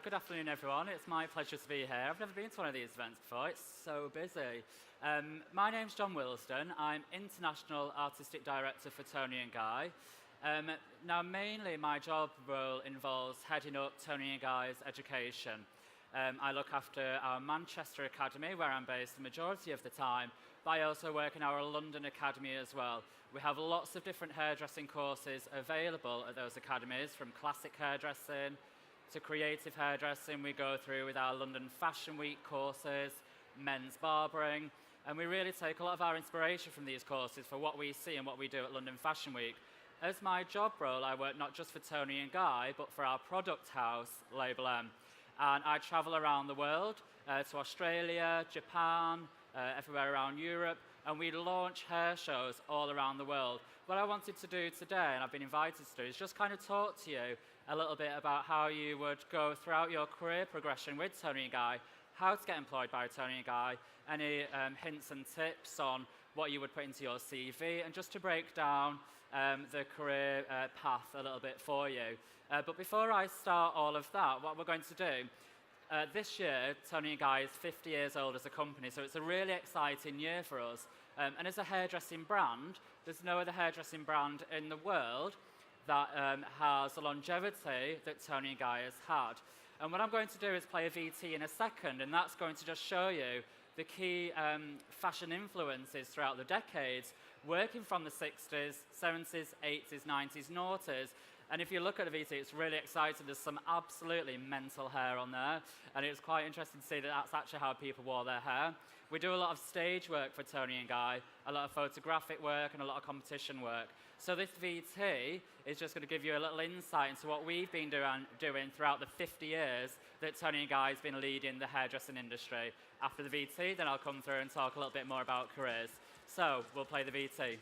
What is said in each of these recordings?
good afternoon, everyone. It's my pleasure to be here. I've never been to one of these events before. It's so busy. My name's John Wilsdon. I'm International Artistic Director for TONI&GUY. Now, mainly, my job role involves heading up TONI&GUY's education. I look after our Manchester Academy, where I'm based the majority of the time, but I also work in our London Academy as well. We have lots of different hairdressing courses available at those academies, from classic hairdressing to creative hairdressing. We go through with our London Fashion Week courses, men's barbering, and we really take a lot of our inspiration from these courses for what we see and what we do at London Fashion Week. As my job role, I work not just for TONI&GUY, but for our product house, Label M. And I travel around the world to Australia, Japan, everywhere around Europe, and we launch hair shows all around the world. What I wanted to do today, and I've been invited to do, is just kind of talk to you a little bit about how you would go throughout your career progression with TONI&GUY, how to get employed by TONI&GUY, any hints and tips on what you would put into your CV, and just to break down the career path a little bit for you. But before I start all of that, what we're going to do, this year, TONI&GUY is 50 years old as a company, so it's a really exciting year for us. And as a hairdressing brand, there's no other hairdressing brand in the world that has the longevity that TONI&GUY has had. And what I'm going to do is play a VT in a second, and that's going to just show you the key fashion influences throughout the decades, working from the 60s, 70s, 80s, 90s, noughties. And if you look at the VT, it's really exciting. There's some absolutely mental hair on there, and it's quite interesting to see that that's actually how people wore their hair. We do a lot of stage work for TONI&GUY, a lot of photographic work, and a lot of competition work. So this VT is just going to give you a little insight into what we've been doing throughout the 50 years that TONI&GUY has been leading the hairdressing industry. After the VT, then I'll come through and talk a little bit more about careers. So we'll play the VT.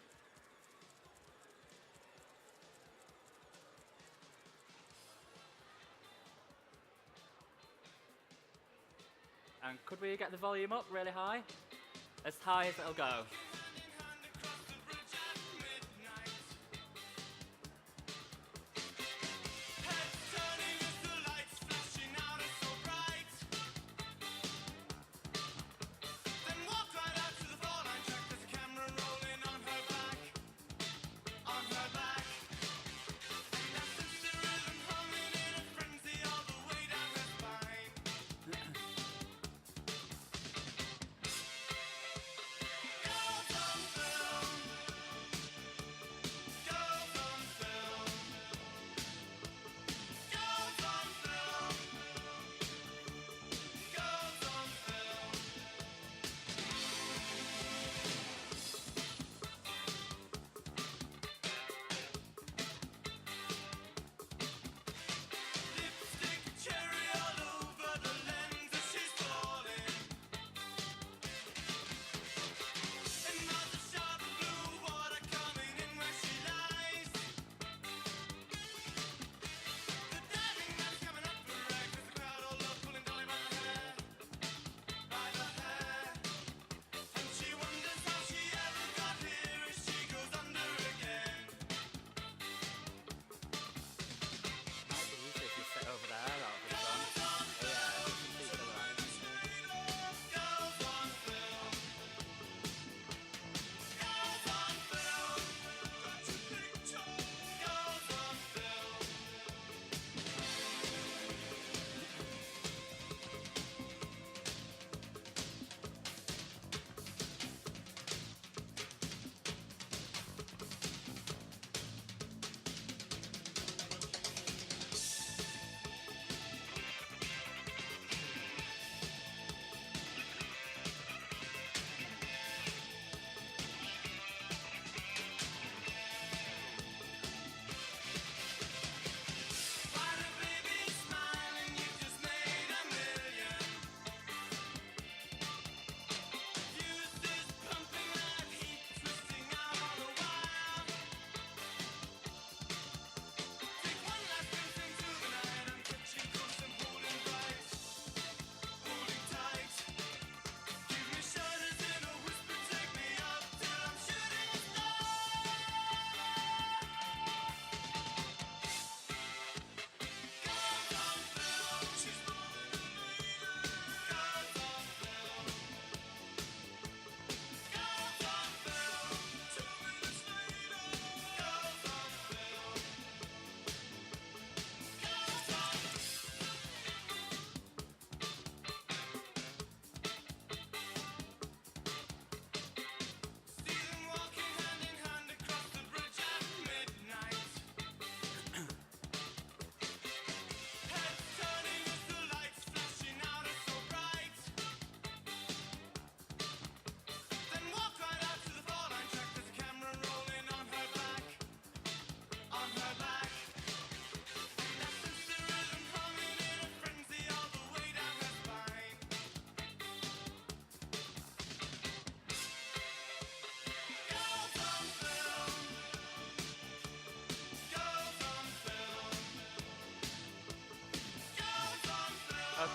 And could we get the volume up really high? As high as it'll go.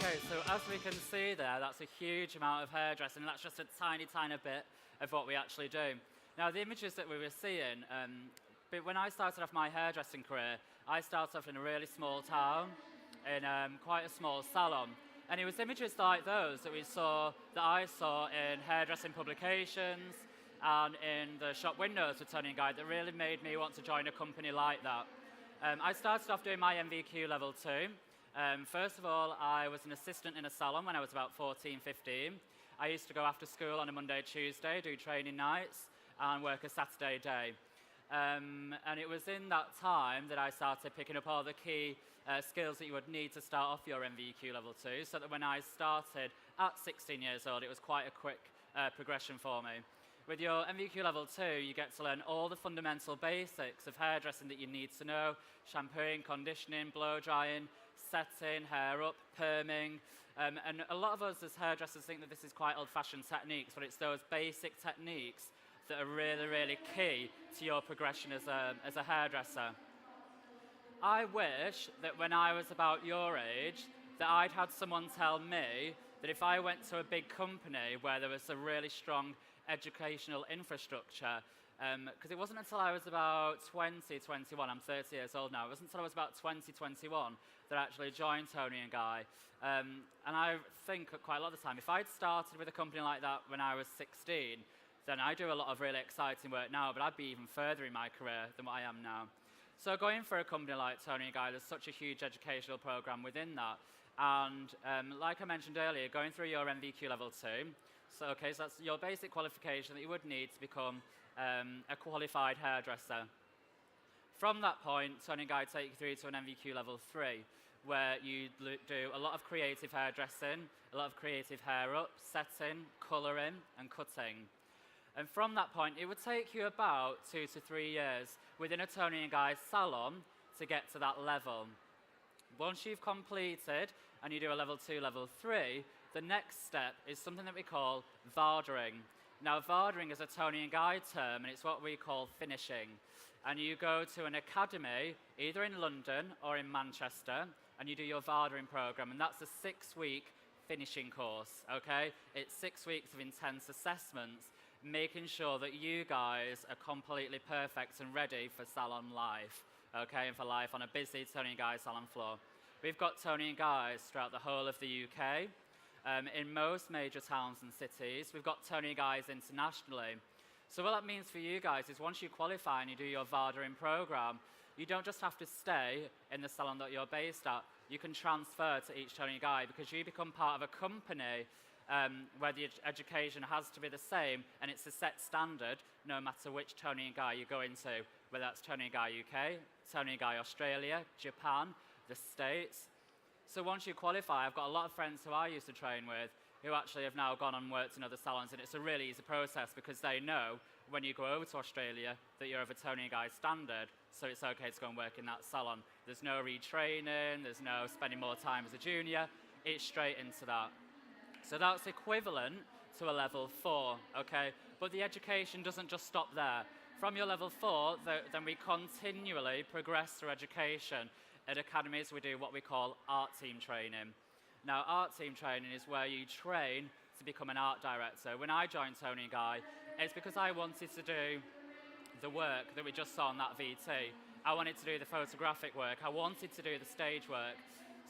Okay, so as we can see there, that's a huge amount of hairdressing. That's just a tiny, tiny bit of what we actually do. Now, the images that we were seeing, but when I started off my hairdressing career, I started off in a really small town, in quite a small salon. And it was images like those that that I saw in hairdressing publications and in the shop windows for Toni&GUY that really made me want to join a company like that. I started off doing my MVQ level 2. First of all, I was an assistant in a salon when I was about 14, 15. I used to go after school on a Monday, Tuesday, do training nights, and work a Saturday day. And it was in that time that I started picking up all the key skills that you would need to start off your MVQ level 2, so that when I started at 16 years old, it was quite a quick progression for me. With your MVQ level 2, you get to learn all the fundamental basics of hairdressing that you need to know: shampooing, conditioning, blow drying, setting, hair up, perming. And a lot of us as hairdressers think that this is quite old-fashioned techniques, but it's those basic techniques that are really, really key to your progression as a hairdresser. I wish that when I was about your age, that I'd had someone tell me that if I went to a big company where there was a really strong educational infrastructure, because it wasn't until I was about 20, 21, I'm 30 years old now, it wasn't until I was about 20, 21 that I actually joined Toni&GUY. And I think quite a lot of the time, if I'd started with a company like that when I was 16, then I do a lot of really exciting work now, but I'd be even further in my career than what I am now. So going for a company like Toni&GUY, there's such a huge educational program within that. And like I mentioned earlier, going through your MVQ level 2, so that's your basic qualification that you would need to become a qualified hairdresser. From that point, Toni&GUY take you through to an MVQ level 3, where you do a lot of creative hairdressing, a lot of creative hair up, setting, colouring, and cutting. And from that point, it would take you about 2 to 3 years within a Toni&GUY salon to get to that level. Once you've completed and you do a level 2, level 3, the next step is something that we call vardering. Now, vardering is a Toni&GUY term, and it's what we call finishing. And you go to an academy, either in London or in Manchester, and you do your vardering program, and that's a 6-week finishing course, okay? It's 6 weeks of intense assessments, making sure that you guys are completely perfect and ready for salon life, okay, and for life on a busy Toni&GUY salon floor. We've got Toni&GUYs throughout the whole of the UK, in most major towns and cities. We've got Toni&GUYs internationally. So what that means for you guys is once you qualify and you do your vardering program, you don't just have to stay in the salon that you're based at. You can transfer to each Toni&GUY because you become part of a company where the education has to be the same, and it's a set standard no matter which Toni&GUY you go into, whether that's Toni&GUY UK, Toni&GUY Australia, Japan, the States. So once you qualify, I've got a lot of friends who I used to train with who actually have now gone and worked in other salons, and it's a really easy process because they know when you go over to Australia that you're of a Toni&GUY standard, so it's okay to go and work in that salon. There's no retraining, there's no spending more time as a junior, it's straight into that. So that's equivalent to a level 4, okay? But the education doesn't just stop there. From your level 4, then we continually progress through education. At academies, we do what we call art team training. Now, art team training is where you train to become an art director. When I joined Toni&GUY, it's because I wanted to do the work that we just saw on that VT. I wanted to do the photographic work. I wanted to do the stage work.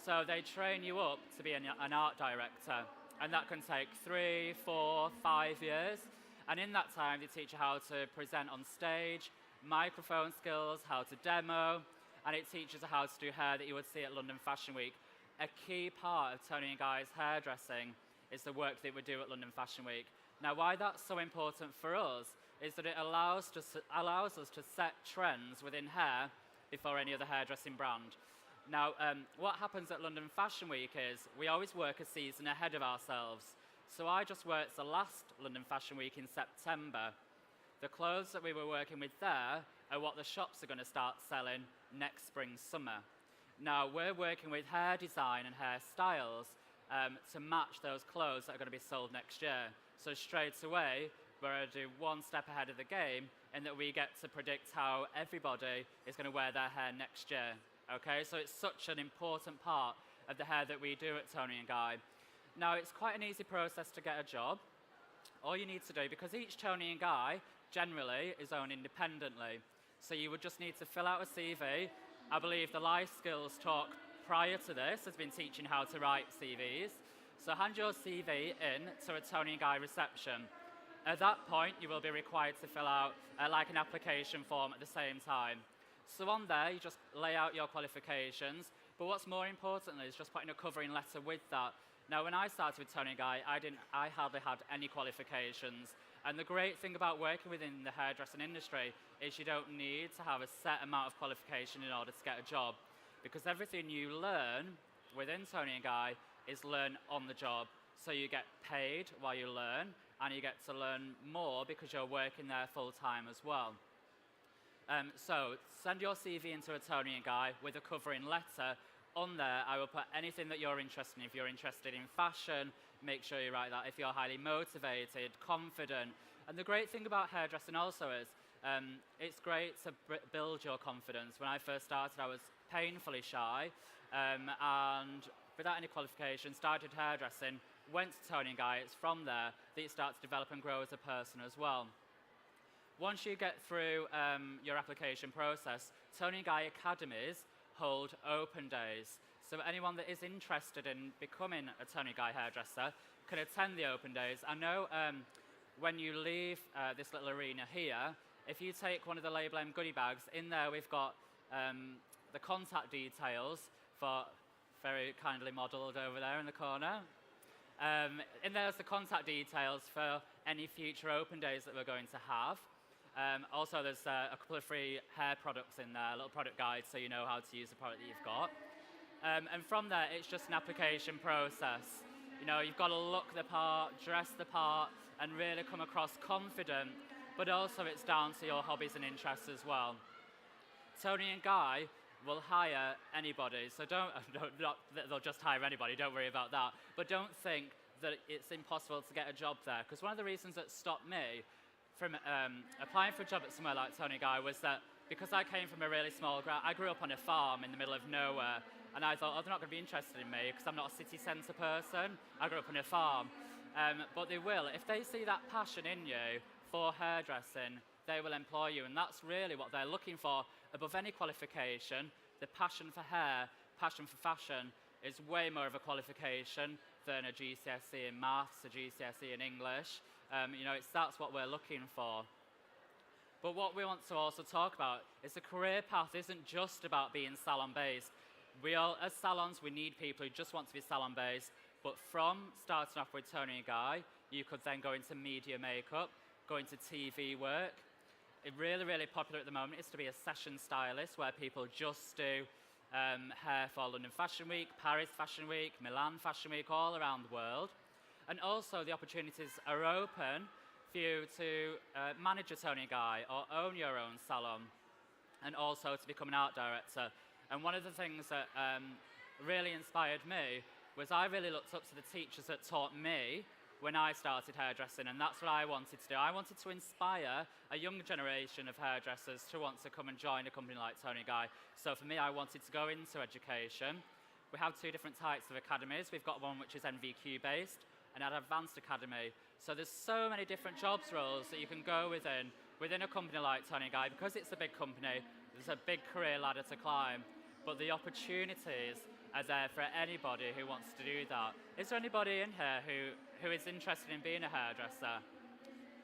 So they train you up to be an art director. And that can take 3, 4, 5 years. And in that time, they teach you how to present on stage, microphone skills, how to demo, and it teaches you how to do hair that you would see at London Fashion Week. A key part of Toni&GUY's hairdressing is the work that we do at London Fashion Week. Now, why that's so important for us is that it allows us to set trends within hair before any other hairdressing brand. Now, what happens at London Fashion Week is we always work a season ahead of ourselves. So I just worked the last London Fashion Week in September. The clothes that we were working with there are what the shops are going to start selling next spring, summer. Now, we're working with hair design and hairstyles to match those clothes that are going to be sold next year. So straight away, we're going to do one step ahead of the game in that we get to predict how everybody is going to wear their hair next year. Okay, so it's such an important part of the hair that we do at Toni&GUY. Now, it's quite an easy process to get a job. All you need to do, because each Toni&GUY generally is owned independently, so you would just need to fill out a CV. I believe the life skills talk prior to this has been teaching how to write CVs. So hand your CV in to a Toni&GUY reception. At that point, you will be required to fill out like an application form at the same time. So on there, you just lay out your qualifications, but what's more important is just putting a covering letter with that. Now, when I started with Toni&GUY, I hardly had any qualifications. And the great thing about working within the hairdressing industry is you don't need to have a set amount of qualification in order to get a job, because everything you learn within Toni&GUY is learn on the job. So you get paid while you learn, and you get to learn more because you're working there full time as well. So send your CV into a Toni&GUY with a covering letter. On there, I will put anything that you're interested in. If you're interested in fashion, make sure you write that. If you're highly motivated, confident. And the great thing about hairdressing also is it's great to build your confidence. When I first started, I was painfully shy and without any qualifications, started hairdressing, went to Toni&GUY. It's from there that you start to develop and grow as a person as well. Once you get through your application process, Toni&GUY academies hold open days. So anyone that is interested in becoming a Toni&GUY hairdresser can attend the open days. I know when you leave this little arena here, if you take one of the Label M goodie bags, in there we've got the contact details for, very kindly modelled over there in the corner. In there's the contact details for any future open days that we're going to have. Also, there's a couple of free hair products in there, a little product guide so you know how to use the product that you've got. And from there, it's just an application process. You know, you've got to look the part, dress the part, and really come across confident, but also it's down to your hobbies and interests as well. Toni&GUY will hire anybody, so not that they'll just hire anybody, don't worry about that, but don't think that it's impossible to get a job there, because one of the reasons that stopped me from applying for a job at somewhere like Toni&GUY was that because I came from a really small I grew up on a farm in the middle of nowhere, and I thought, oh, they're not going to be interested in me because I'm not a city centre person. I grew up on a farm. But they will. If they see that passion in you for hairdressing, they will employ you, and that's really what they're looking for. Above any qualification, the passion for hair, passion for fashion is way more of a qualification than a GCSE in maths, a GCSE in English. You know, that's what we're looking for. But what we want to also talk about is the career path isn't just about being salon-based. We all, as salons, we need people who just want to be salon-based, but from starting off with Toni&GUY, you could then go into media makeup, go into TV work. It really, really popular at the moment is to be a session stylist, where people just do hair for London Fashion Week, Paris Fashion Week, Milan Fashion Week, all around the world. And also the opportunities are open for you to manage a Toni&GUY or own your own salon, and also to become an art director. And one of the things that really inspired me was I really looked up to the teachers that taught me when I started hairdressing, and that's what I wanted to do. I wanted to inspire a younger generation of hairdressers to want to come and join a company like Toni&GUY. So for me, I wanted to go into education. We have two different types of academies. We've got one which is NVQ based, and an advanced academy. So there's so many different jobs roles that you can go within a company like Toni&GUY. Because it's a big company, there's a big career ladder to climb, but the opportunities are there for anybody who wants to do that. Is there anybody in here who is interested in being a hairdresser?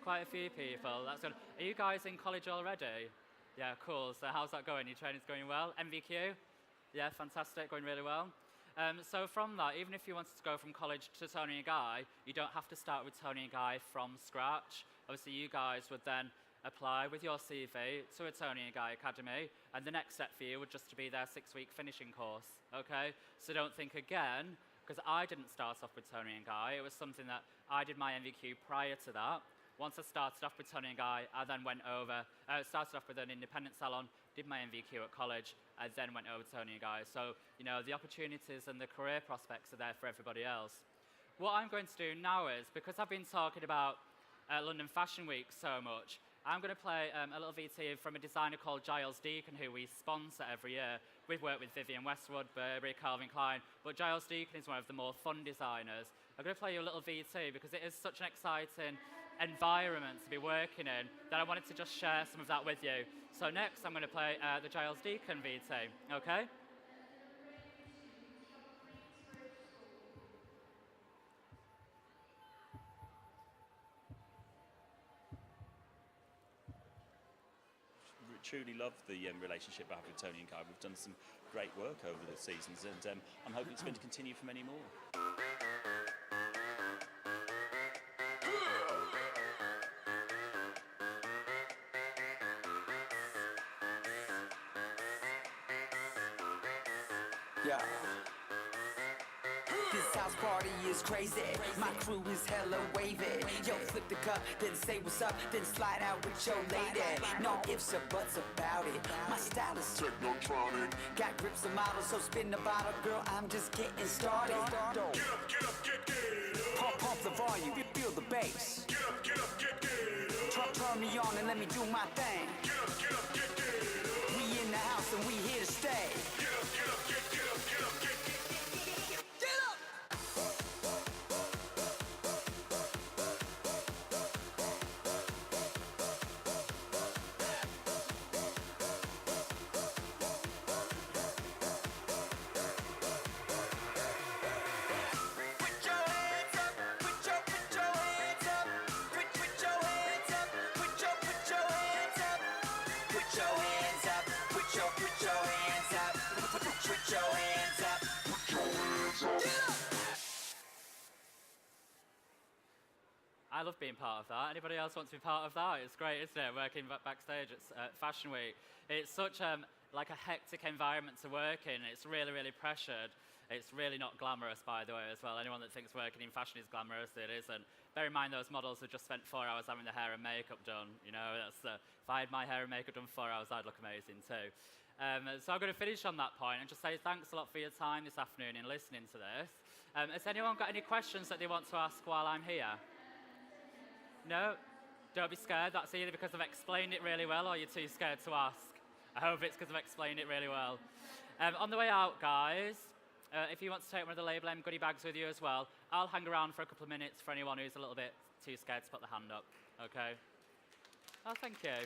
Quite a few people, that's good. Are you guys in college already? Yeah, cool. So how's that going? Your training's going well? MVQ? Yeah, fantastic, going really well. So from that, even if you wanted to go from college to Toni&GUY, you don't have to start with Toni&GUY from scratch. Obviously, you guys would then apply with your CV to a Toni&GUY academy, and the next step for you would just to be their 6-week finishing course, okay? So don't think again, because I didn't start off with Toni&GUY. It was something that I did my MVQ prior to that. Once I started off with Toni&GUY, I then went over, started off with an independent salon, did my MVQ at college, and then went over to Toni&GUY. So, you know, the opportunities and the career prospects are there for everybody else. What I'm going to do now is, because I've been talking about London Fashion Week so much, I'm going to play a little VT from a designer called Giles Deacon, who we sponsor every year. We've worked with Vivienne Westwood, Burberry, Calvin Klein, but Giles Deacon is one of the more fun designers. I'm going to play you a little VT because it is such an exciting environment to be working in that I wanted to just share some of that with you. So next, I'm going to play the Giles Deacon VT, okay? Truly love the relationship I have with Tony and Guy. We've done some great work over the seasons, and I'm hoping it's going to continue for many more. Yeah. This house party is crazy. My crew is hella wavy. Yo, flip the cup, then say what's up, then slide out with your lady. No ifs or buts about it. My style is technotronic. Got grips and models, so spin the bottle, girl. I'm just getting started. Get up, get up. Pump the volume, feel the bass. Get up. Turn me on and let me do my thing. Get up, get up. We in the house and we here to stay. Get up, get up. I love being part of that. Anybody else want to be part of that? It's great, isn't it? Working backstage at Fashion Week. It's such like a hectic environment to work in. It's really, really pressured. It's really not glamorous, by the way, as well. Anyone that thinks working in fashion is glamorous, it isn't. Bear in mind those models have just spent 4 hours having their hair and makeup done. You know, if I had my hair and makeup done 4 hours, I'd look amazing too. So I'm going to finish on that point and just say thanks a lot for your time this afternoon in listening to this. Has anyone got any questions that they want to ask while I'm here? No? Don't be scared. That's either because I've explained it really well or you're too scared to ask. I hope it's because I've explained it really well. On the way out, guys, if you want to take one of the Label M goodie bags with you as well, I'll hang around for a couple of minutes for anyone who's a little bit too scared to put the hand up. Okay? Oh, thank you.